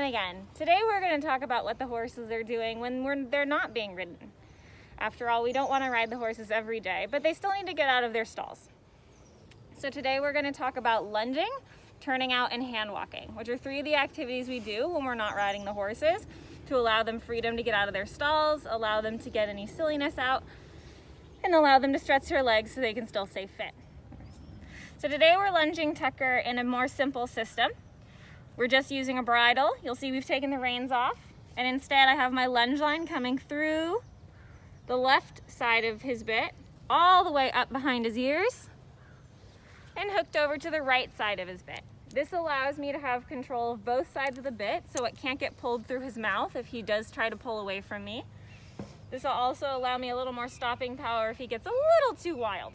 again. Today we're going to talk about what the horses are doing when they're not being ridden. After all, we don't want to ride the horses every day, but they still need to get out of their stalls. So today we're going to talk about lunging, turning out, and hand walking, which are three of the activities we do when we're not riding the horses to allow them freedom to get out of their stalls, allow them to get any silliness out, and allow them to stretch their legs so they can still stay fit. So today we're lunging Tucker in a more simple system. We're just using a bridle. You'll see we've taken the reins off, and instead I have my lunge line coming through the left side of his bit, all the way up behind his ears, and hooked over to the right side of his bit. This allows me to have control of both sides of the bit so it can't get pulled through his mouth if he does try to pull away from me. This will also allow me a little more stopping power if he gets a little too wild.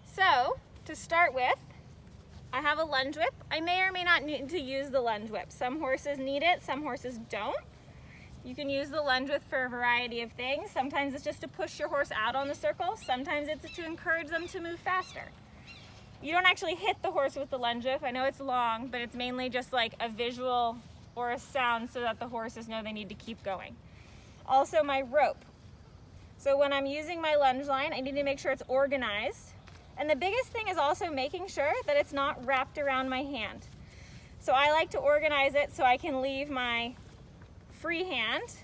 So, to start with, I have a lunge whip. I may or may not need to use the lunge whip. Some horses need it, some horses don't. You can use the lunge whip for a variety of things. Sometimes it's just to push your horse out on the circle. Sometimes it's to encourage them to move faster. You don't actually hit the horse with the lunge whip. I know it's long, but it's mainly just like a visual or a sound so that the horses know they need to keep going. Also my rope. So when I'm using my lunge line, I need to make sure it's organized. And the biggest thing is also making sure that it's not wrapped around my hand. So I like to organize it so I can leave my free hand,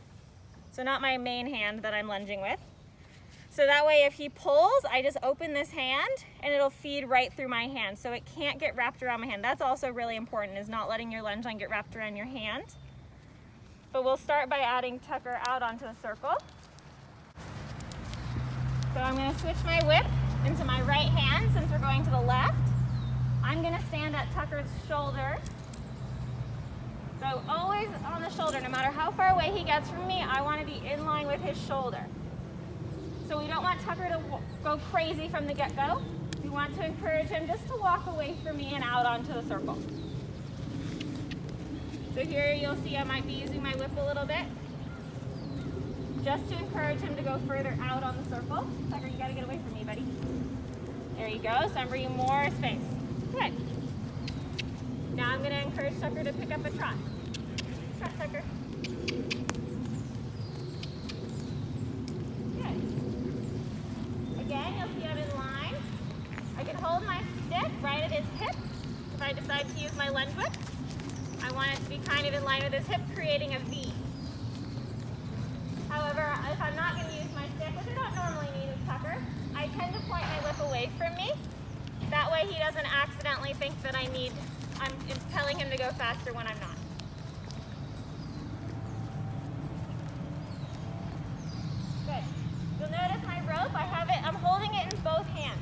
so not my main hand that I'm lunging with. So that way if he pulls, I just open this hand and it'll feed right through my hand so it can't get wrapped around my hand. That's also really important, is not letting your lunge line get wrapped around your hand. But we'll start by adding Tucker out onto the circle. So I'm going to switch my whip into my right hand since we're going to the left. I'm going to stand at Tucker's shoulder. So always on the shoulder, no matter how far away he gets from me, I want to be in line with his shoulder. So we don't want Tucker to go crazy from the get-go. We want to encourage him just to walk away from me and out onto the circle. So here you'll see I might be using my whip a little bit, just to encourage him to go further out on the circle. Tucker, you gotta get away from me, buddy. There you go, so I'm bringing more space. Good. Now I'm gonna encourage Tucker to pick up a trot. Trot, Tucker. Good. Again, you'll see I'm in line. I can hold my stick right at his hip if I decide to use my lunge whip. I want it to be kind of in line with his hip, creating a V. However, if I'm not going to use my stick, which I don't normally need with Tucker, I tend to point my whip away from me. That way he doesn't accidentally think that I'm telling him to go faster when I'm not. Good. You'll notice my rope, I'm holding it in both hands.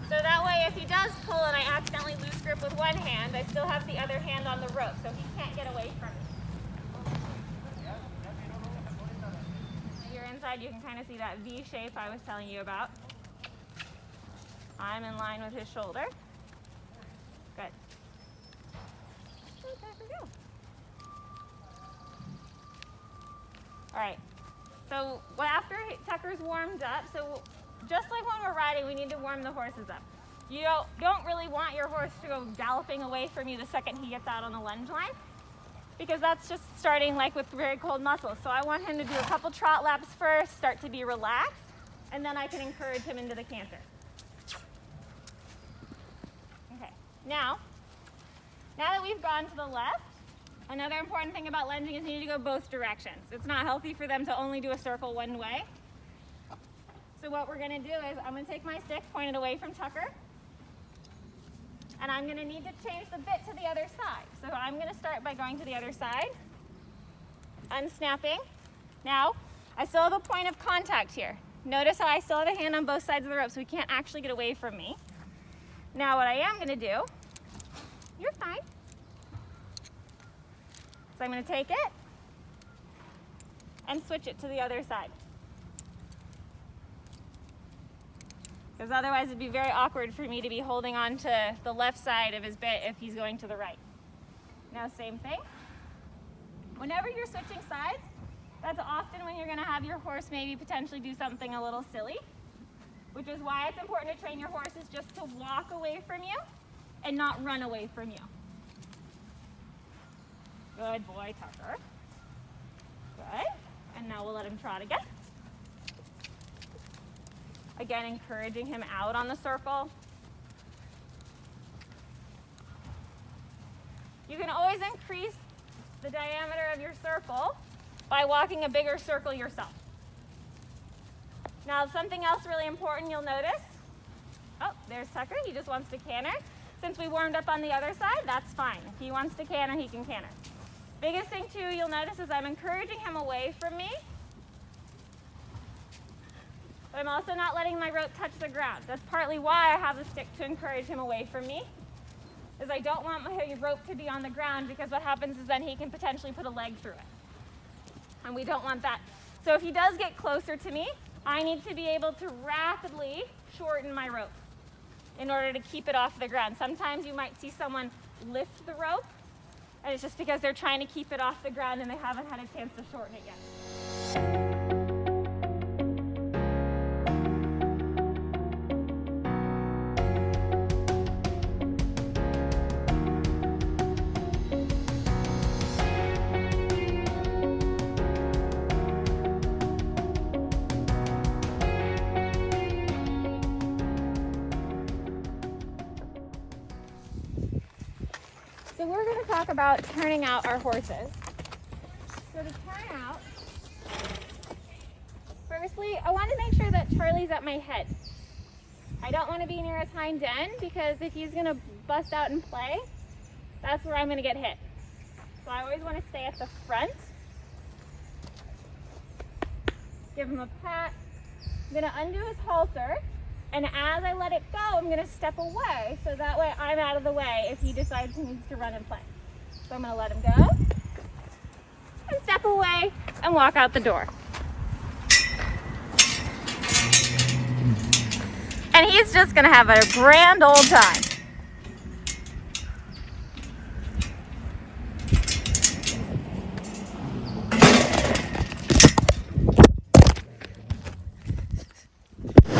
So that way if he does pull and I accidentally lose grip with one hand, I still have the other hand on the rope, so he can't get away from me. Inside, you can kind of see that V shape I was telling you about. I'm in line with his shoulder. Good. All right. So after Tucker's warmed up, so just like when we're riding, we need to warm the horses up. You don't really want your horse to go galloping away from you the second he gets out on the lunge line, because that's just starting like with very cold muscles. So I want him to do a couple trot laps first, start to be relaxed, and then I can encourage him into the canter. Okay, now that we've gone to the left, another important thing about lunging is you need to go both directions. It's not healthy for them to only do a circle one way. So what we're gonna do is I'm gonna take my stick, point it away from Tucker, and I'm going to need to change the bit to the other side. So I'm going to start by going to the other side, unsnapping. Now, I still have a point of contact here. Notice how I still have a hand on both sides of the rope, so he can't actually get away from me. Now what I am going to do, you're fine. So I'm going to take it and switch it to the other side. Because otherwise it'd be very awkward for me to be holding on to the left side of his bit if he's going to the right. Now same thing. Whenever you're switching sides, that's often when you're going to have your horse maybe potentially do something a little silly, which is why it's important to train your horses just to walk away from you and not run away from you. Good boy, Tucker. Good. And now we'll let him trot again. Again, encouraging him out on the circle. You can always increase the diameter of your circle by walking a bigger circle yourself. Now, something else really important you'll notice. Oh, there's Tucker. He just wants to canter. Since we warmed up on the other side, that's fine. If he wants to canter, he can canter. Biggest thing too you'll notice is I'm encouraging him away from me, but I'm also not letting my rope touch the ground. That's partly why I have the stick to encourage him away from me, is I don't want my rope to be on the ground, because what happens is then he can potentially put a leg through it. And we don't want that. So if he does get closer to me, I need to be able to rapidly shorten my rope in order to keep it off the ground. Sometimes you might see someone lift the rope, and it's just because they're trying to keep it off the ground and they haven't had a chance to shorten it yet. So we're going to talk about turning out our horses. So to turn out, firstly, I want to make sure that Charlie's at my head. I don't want to be near his hind end, because if he's going to bust out and play, that's where I'm going to get hit. So I always want to stay at the front. Give him a pat. I'm going to undo his halter. And as I let it go, I'm going to step away, so that way I'm out of the way if he decides he needs to run and play. So I'm going to let him go, and step away, and walk out the door. And he's just going to have a grand old time.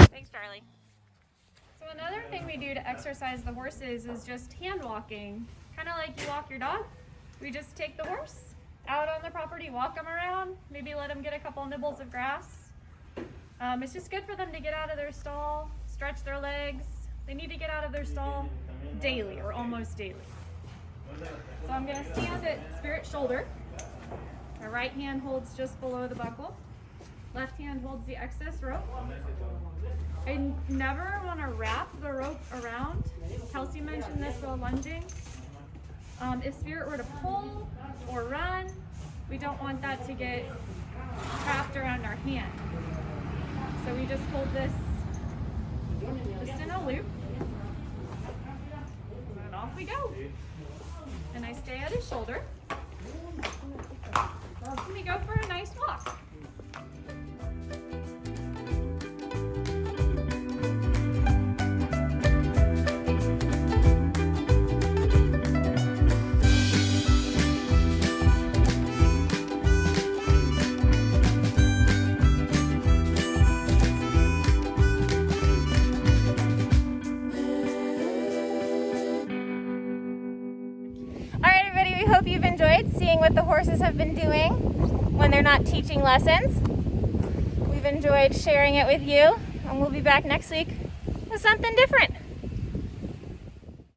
Thanks, Charlie. So another thing we do to exercise the horses is just hand walking. Kind of like you walk your dog. We just take the horse out on the property, walk them around, maybe let them get a couple nibbles of grass. It's just good for them to get out of their stall, stretch their legs. They need to get out of their stall daily or almost daily. So I'm going to stand at Spirit's shoulder. My right hand holds just below the buckle. Left hand holds the excess rope. I never want to wrap the rope around. Kelsey mentioned this while lunging. If Spirit were to pull or run, we don't want that to get trapped around our hand. So we just hold this just in a loop, and off we go. And I stay at his shoulder, and we go for a nice walk. We hope you've enjoyed seeing what the horses have been doing when they're not teaching lessons. We've enjoyed sharing it with you, and we'll be back next week with something different.